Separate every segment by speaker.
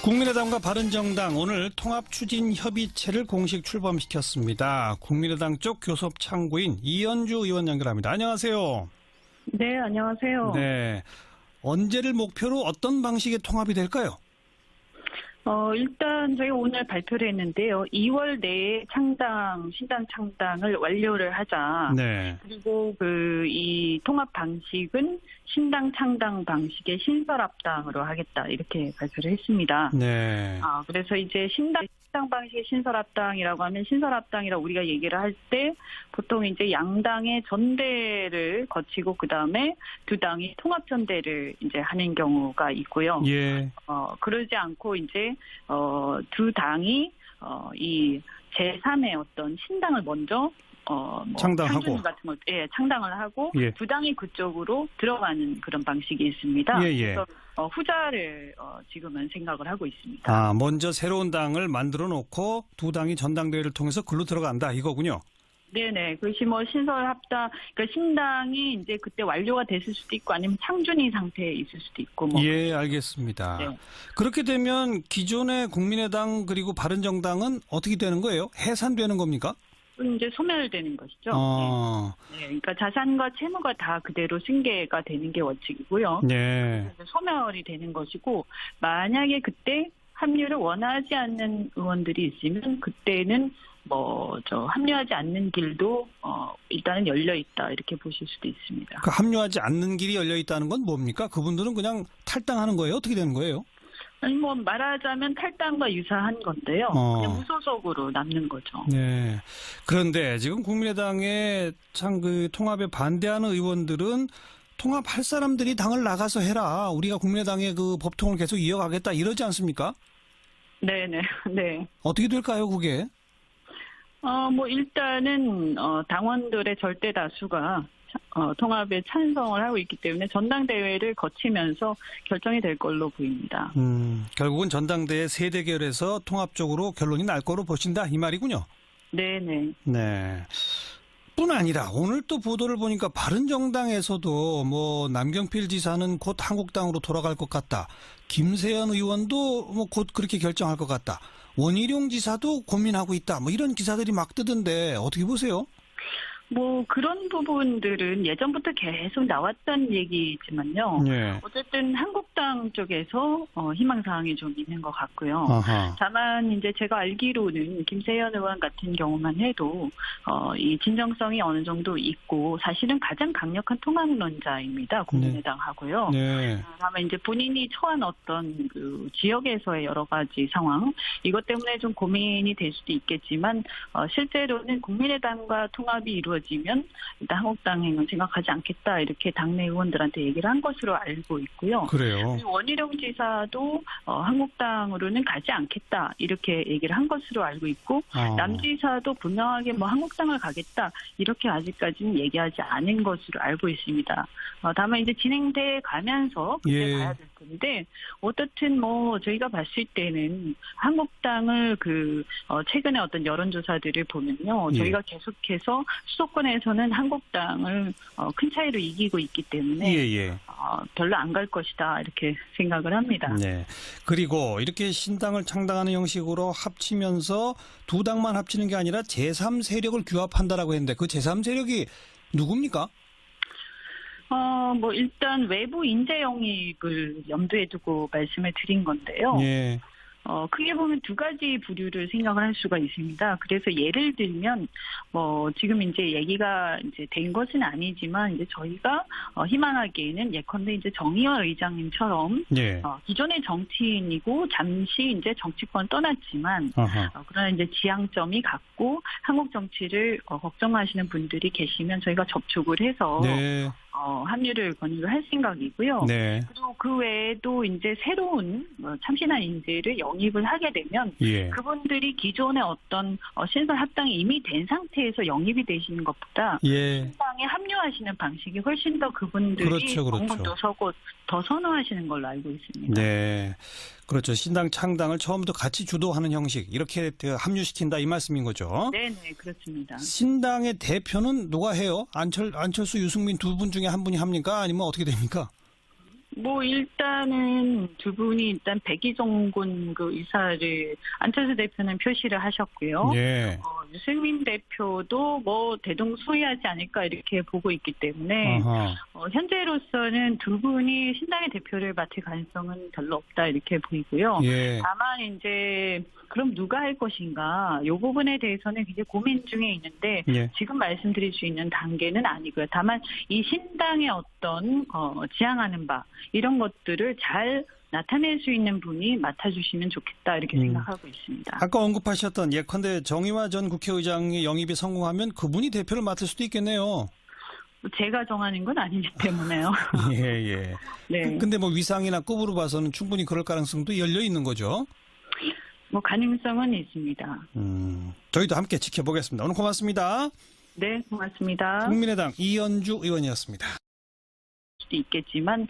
Speaker 1: 국민의당과 바른정당 오늘 통합추진협의체를 공식 출범시켰습니다. 국민의당 쪽 교섭 창구인 이현주 의원 연결합니다. 안녕하세요.
Speaker 2: 네, 안녕하세요.
Speaker 1: 네, 언제를 목표로 어떤 방식의 통합이 될까요?
Speaker 2: 일단 저희가 오늘 발표를 했는데요. 2월 내에 신당 창당을 완료를 하자.
Speaker 1: 네.
Speaker 2: 그리고 이 통합 방식은 신당 창당 방식의 신설합당으로 하겠다. 이렇게 발표를 했습니다.
Speaker 1: 네.
Speaker 2: 그래서 이제 신당 방식의 신설합당이라고 하면 신설합당이라고 우리가 얘기를 할 때 보통 이제 양당의 전대를 거치고 그 다음에 두 당이 통합전대를 이제 하는 경우가 있고요.
Speaker 1: 예.
Speaker 2: 그러지 않고 이제 두 당이 이 제3의 어떤 신당을 먼저
Speaker 1: 창당하고
Speaker 2: 창준 같은 걸 창당을 하고
Speaker 1: 예.
Speaker 2: 두 당이 그쪽으로 들어가는 그런 방식이 있습니다.
Speaker 1: 예.
Speaker 2: 그래서 후자를 지금은 생각을 하고 있습니다.
Speaker 1: 먼저 새로운 당을 만들어 놓고 두 당이 전당대회를 통해서 글로 들어간다 이거군요.
Speaker 2: 네네. 그것이 신설합당, 그러니까 신당이 이제 그때 완료가 됐을 수도 있고 아니면 창준이 상태에 있을 수도 있고.
Speaker 1: 예, 알겠습니다.
Speaker 2: 네.
Speaker 1: 그렇게 되면 기존의 국민의당 그리고 바른정당은 어떻게 되는 거예요? 해산되는 겁니까?
Speaker 2: 이제 소멸되는 것이죠. 네, 그러니까 자산과 채무가 다 그대로 승계가 되는 게 원칙이고요.
Speaker 1: 네.
Speaker 2: 그래서 소멸이 되는 것이고 만약에 그때 합류를 원하지 않는 의원들이 있으면 그때는 합류하지 않는 길도 일단은 열려 있다 이렇게 보실 수도 있습니다.
Speaker 1: 그 합류하지 않는 길이 열려 있다는 건 뭡니까? 그분들은 그냥 탈당하는 거예요? 어떻게 되는 거예요?
Speaker 2: 아니 말하자면 탈당과 유사한 건데요. 그냥 무소속으로 남는 거죠.
Speaker 1: 네. 그런데 지금 국민의당의 통합에 반대하는 의원들은 통합할 사람들이 당을 나가서 해라. 우리가 국민의당의 그 법통을 계속 이어가겠다 이러지 않습니까?
Speaker 2: 네네. 네.
Speaker 1: 어떻게 될까요, 그게?
Speaker 2: 일단은 당원들의 절대 다수가 통합에 찬성을 하고 있기 때문에 전당대회를 거치면서 결정이 될 걸로 보입니다.
Speaker 1: 결국은 전당대회 세대결에서 통합적으로 결론이 날 거로 보신다 이 말이군요.
Speaker 2: 네네.
Speaker 1: 네. 뿐 아니라 오늘 또 보도를 보니까 바른정당에서도 남경필 지사는 곧 한국당으로 돌아갈 것 같다. 김세연 의원도 곧 그렇게 결정할 것 같다. 원희룡 지사도 고민하고 있다. 이런 기사들이 막 뜨던데 어떻게 보세요?
Speaker 2: 그런 부분들은 예전부터 계속 나왔던 얘기지만요.
Speaker 1: 네.
Speaker 2: 어쨌든 한국당 쪽에서 희망사항이 좀 있는 것 같고요.
Speaker 1: 아하.
Speaker 2: 다만 이제 제가 알기로는 김세연 의원 같은 경우만 해도 이 진정성이 어느 정도 있고 사실은 가장 강력한 통합론자입니다. 국민의당하고요.
Speaker 1: 네.
Speaker 2: 다만 이제 본인이 처한 어떤 그 지역에서의 여러 가지 상황 이것 때문에 좀 고민이 될 수도 있겠지만 실제로는 국민의당과 통합이 이루어지면 일단 한국당행은 생각하지 않겠다 이렇게 당내 의원들한테 얘기를 한 것으로 알고 있고요.
Speaker 1: 그래요.
Speaker 2: 원희룡 지사도 한국당으로는 가지 않겠다 이렇게 얘기를 한 것으로 알고 있고 남 지사도 분명하게 한국당을 가겠다 이렇게 아직까지는 얘기하지 않은 것으로 알고 있습니다. 다만 이제 진행돼 가면서 그때 봐야 될 텐데 어떻든 저희가 봤을 때는 한국당을 최근에 어떤 여론조사들을 보면요. 저희가 계속해서 수도권에서는 한국당을 큰 차이로 이기고 있기 때문에 별로 안 갈 것이다 이렇게 생각을 합니다.
Speaker 1: 네. 그리고 이렇게 신당을 창당하는 형식으로 합치면서 두 당만 합치는 게 아니라 제3세력을 규합한다라고 했는데 그 제3세력이 누굽니까?
Speaker 2: 일단 외부 인재 영입을 염두에 두고 말씀을 드린 건데요.
Speaker 1: 예.
Speaker 2: 크게 보면 두 가지 부류를 생각을 할 수가 있습니다. 그래서 예를 들면, 지금 이제 얘기가 이제 된 것은 아니지만, 이제 저희가 희망하기에는 예컨대 이제 정의원 의장님처럼, 기존의 정치인이고 잠시 이제 정치권 떠났지만, 그러나 이제 지향점이 같고 한국 정치를 걱정하시는 분들이 계시면 저희가 접촉을 해서, 합류를 권유를 할 생각이고요.
Speaker 1: 네.
Speaker 2: 그리고 그 외에도 이제 새로운 참신한 인재를 영입을 하게 되면 그분들이 기존의 어떤 신설 합당이 이미 된 상태에서 영입이 되시는 것보다 신당에 합류하시는 방식이 훨씬 더 그분들이 정문도 서고 더 선호하시는 걸로 알고 있습니다.
Speaker 1: 네. 그렇죠. 신당 창당을 처음부터 같이 주도하는 형식 이렇게 합류시킨다 이 말씀인 거죠.
Speaker 2: 네네 그렇습니다.
Speaker 1: 신당의 대표는 누가 해요? 안철수, 유승민 두 분 중에 한 분이 합니까? 아니면 어떻게 됩니까?
Speaker 2: 뭐 일단은 두 분이 일단 백이종군 그 의사를 안철수 대표는 표시를 하셨고요.
Speaker 1: 예.
Speaker 2: 유승민 대표도 뭐 대동소이하지 않을까 이렇게 보고 있기 때문에 현재로서는 두 분이 신당의 대표를 맡을 가능성은 별로 없다 이렇게 보이고요.
Speaker 1: 예.
Speaker 2: 다만 이제 그럼 누가 할 것인가 이 부분에 대해서는 굉장히 고민 중에 있는데
Speaker 1: 예.
Speaker 2: 지금 말씀드릴 수 있는 단계는 아니고요. 다만 이 신당의 어떤 지향하는 바 이런 것들을 잘 나타낼 수 있는 분이 맡아주시면 좋겠다 이렇게 생각하고 있습니다.
Speaker 1: 아까 언급하셨던 예컨대 정의화 전 국회의장의 영입이 성공하면 그분이 대표를 맡을 수도 있겠네요.
Speaker 2: 제가 정하는 건 아니기 때문에요.
Speaker 1: 예.
Speaker 2: 네.
Speaker 1: 근데 뭐 위상이나 급으로 봐서는 충분히 그럴 가능성도 열려 있는 거죠.
Speaker 2: 뭐 가능성은 있습니다.
Speaker 1: 저희도 함께 지켜보겠습니다. 오늘 고맙습니다.
Speaker 2: 네, 고맙습니다.
Speaker 1: 국민의당 이현주 의원이었습니다.
Speaker 2: 수도 있겠지만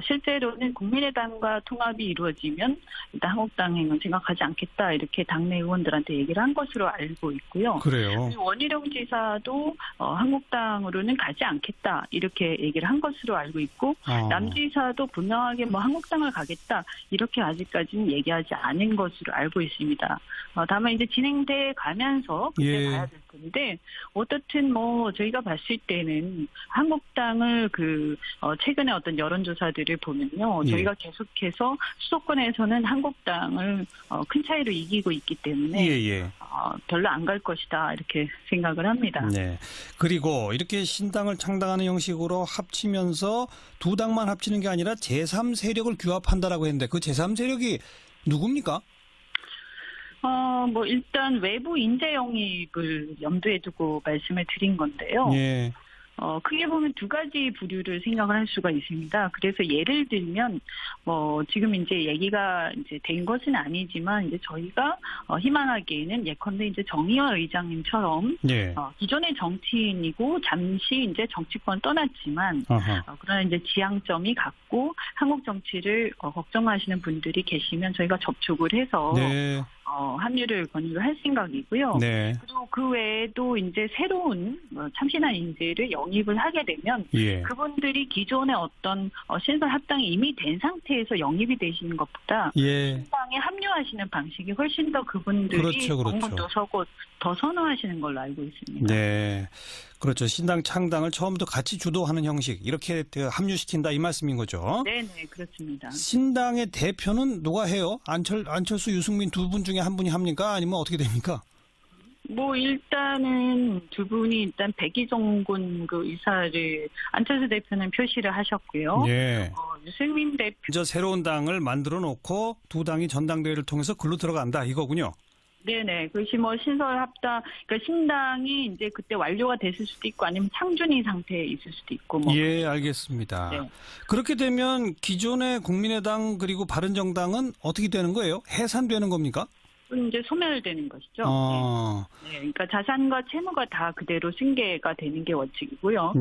Speaker 2: 실제로는 국민의당과 통합이 이루어지면 일단 한국당행은 생각하지 않겠다 이렇게 당내 의원들한테 얘기를 한 것으로 알고 있고요.
Speaker 1: 그래요.
Speaker 2: 원희룡 지사도 한국당으로는 가지 않겠다 이렇게 얘기를 한 것으로 알고 있고 남 지사도 분명하게 뭐 한국당을 가겠다 이렇게 아직까지는 얘기하지 않은 것으로 알고 있습니다. 다만 이제 진행돼 가면서 그때 봐야 될 텐데 어떻든 뭐 저희가 봤을 때는 한국당을 최근에 어떤 여론조사들을 보면요. 저희가 계속해서 수도권에서는 한국당을 큰 차이로 이기고 있기 때문에 별로 안 갈 것이다 이렇게 생각을 합니다.
Speaker 1: 네. 그리고 이렇게 신당을 창당하는 형식으로 합치면서 두 당만 합치는 게 아니라 제3세력을 규합한다라고 했는데 그 제3세력이 누굽니까?
Speaker 2: 뭐 일단 외부 인재 영입을 염두에 두고 말씀을 드린 건데요.
Speaker 1: 예.
Speaker 2: 크게 보면 두 가지 부류를 생각을 할 수가 있습니다. 그래서 예를 들면, 지금 이제 얘기가 이제 된 것은 아니지만, 이제 저희가 희망하기에는 예컨대 이제 정의화 의장님처럼, 기존의 정치인이고 잠시 이제 정치권 떠났지만, 그러나 이제 지향점이 같고 한국 정치를 걱정하시는 분들이 계시면 저희가 접촉을 해서, 합류를 권유를 할 생각이고요.
Speaker 1: 네.
Speaker 2: 그리고 그 외에도 이제 새로운 참신한 인재를 영입을 하게 되면 그분들이 기존의 어떤 신설 합당이 이미 된 상태에서 영입이 되시는 것보다 신당에 합류하시는 방식이 훨씬 더 그분들이 공분도 서고 더 선호하시는 걸로 알고 있습니다.
Speaker 1: 네. 그렇죠. 신당 창당을 처음부터 같이 주도하는 형식 이렇게 합류시킨다 이 말씀인 거죠.
Speaker 2: 네, 그렇습니다.
Speaker 1: 신당의 대표는 누가 해요? 안철수, 유승민 두 분 중에 한 분이 합니까? 아니면 어떻게 됩니까?
Speaker 2: 뭐 일단은 두 분이 일단 백이종군 그 의사를 안철수 대표는 표시를 하셨고요. 유승민 대표
Speaker 1: 저 새로운 당을 만들어 놓고 두 당이 전당대회를 통해서 글로 들어간다 이거군요.
Speaker 2: 네네. 그것이 뭐 신설 합당, 그러니까 신당이 이제 그때 완료가 됐을 수도 있고 아니면 창준이 상태에 있을 수도 있고.
Speaker 1: 알겠습니다. 그렇게 되면 기존의 국민의당 그리고 바른정당은 어떻게 되는 거예요? 해산되는 겁니까?
Speaker 2: 이제 소멸되는 것이죠. 그러니까 자산과 채무가 다 그대로 승계가 되는 게 원칙이고요.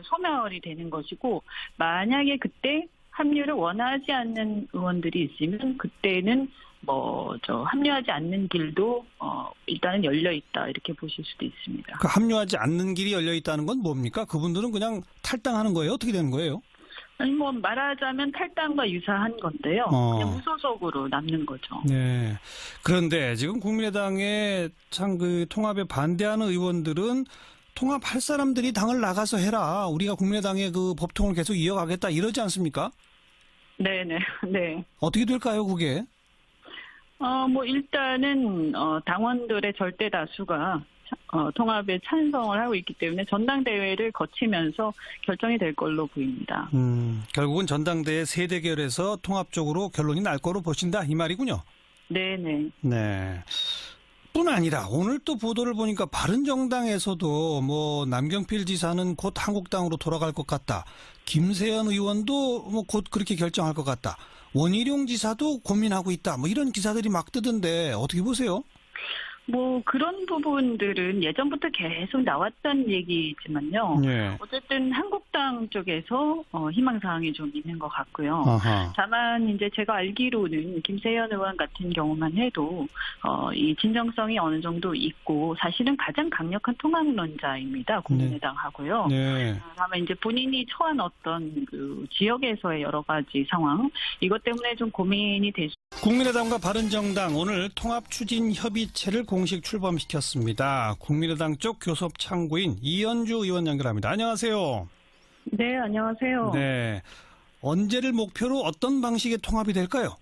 Speaker 2: 소멸이 되는 것이고 만약에 그때 합류를 원하지 않는 의원들이 있으면 그때는 합류하지 않는 길도 일단은 열려 있다 이렇게 보실 수도 있습니다.
Speaker 1: 그 합류하지 않는 길이 열려 있다는 건 뭡니까? 그분들은 그냥 탈당하는 거예요? 어떻게 되는 거예요?
Speaker 2: 아니 말하자면 탈당과 유사한 건데요. 그냥 무소속으로 남는 거죠.
Speaker 1: 네. 그런데 지금 국민의당의 참 통합에 반대하는 의원들은 통합할 사람들이 당을 나가서 해라. 우리가 국민의당의 그 법통을 계속 이어가겠다 이러지 않습니까?
Speaker 2: 네.
Speaker 1: 어떻게 될까요, 그게?
Speaker 2: 일단은 당원들의 절대 다수가 통합에 찬성을 하고 있기 때문에 전당대회를 거치면서 결정이 될 걸로 보입니다.
Speaker 1: 결국은 전당대회 세 대결에서 통합적으로 결론이 날 거로 보신다 이 말이군요.
Speaker 2: 네.
Speaker 1: 뿐 아니라 오늘 또 보도를 보니까 바른정당에서도 뭐 남경필 지사는 곧 한국당으로 돌아갈 것 같다. 김세연 의원도 뭐 곧 그렇게 결정할 것 같다. 원희룡 지사도 고민하고 있다. 뭐 이런 기사들이 막 뜨던데 어떻게 보세요?
Speaker 2: 뭐 그런 부분들은 예전부터 계속 나왔던 얘기지만요.
Speaker 1: 예.
Speaker 2: 어쨌든 한국당 쪽에서 희망사항이 좀 있는 것 같고요.
Speaker 1: 아하.
Speaker 2: 다만 이제 제가 알기로는 김세현 의원 같은 경우만 해도 이 진정성이 어느 정도 있고 사실은 가장 강력한 통합론자입니다. 국민의당하고요.
Speaker 1: 네.
Speaker 2: 다만 이제 본인이 처한 어떤 그 지역에서의 여러 가지 상황 이것 때문에 좀 고민이 될 수.
Speaker 1: 국민의당과 바른정당 오늘 통합추진협의체를 공식 출범시켰습니다. 국민의당 쪽 교섭 창구인 이현주 의원 연결합니다. 안녕하세요.
Speaker 2: 네, 안녕하세요.
Speaker 1: 네. 언제를 목표로 어떤 방식의 통합이 될까요?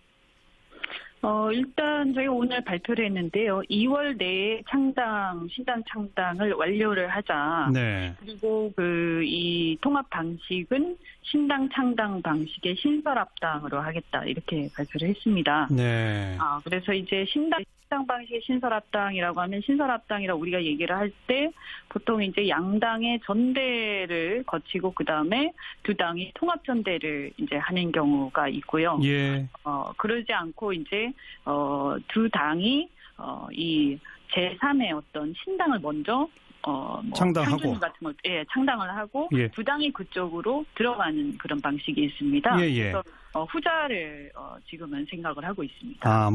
Speaker 2: 일단 저희가 오늘 발표를 했는데요. 2월 내에 신당 창당을 완료를 하자.
Speaker 1: 네.
Speaker 2: 그리고 이 통합 방식은 신당 창당 방식의 신설합당으로 하겠다. 이렇게 발표를 했습니다.
Speaker 1: 네.
Speaker 2: 그래서 이제 신당 방식의 신설합당이라고 하면 신설합당이라고 우리가 얘기를 할 때 보통 이제 양당의 전대를 거치고 그 다음에 두 당이 통합전대를 이제 하는 경우가 있고요.
Speaker 1: 예.
Speaker 2: 그러지 않고 이제 두 당이 이 제3의 어떤 신당을 먼저
Speaker 1: 창당하고
Speaker 2: 같은 걸 창당을 하고
Speaker 1: 예.
Speaker 2: 두 당이 그쪽으로 들어가는 그런 방식이 있습니다.
Speaker 1: 예, 예.
Speaker 2: 그래서 후자를 지금은 생각을 하고 있습니다.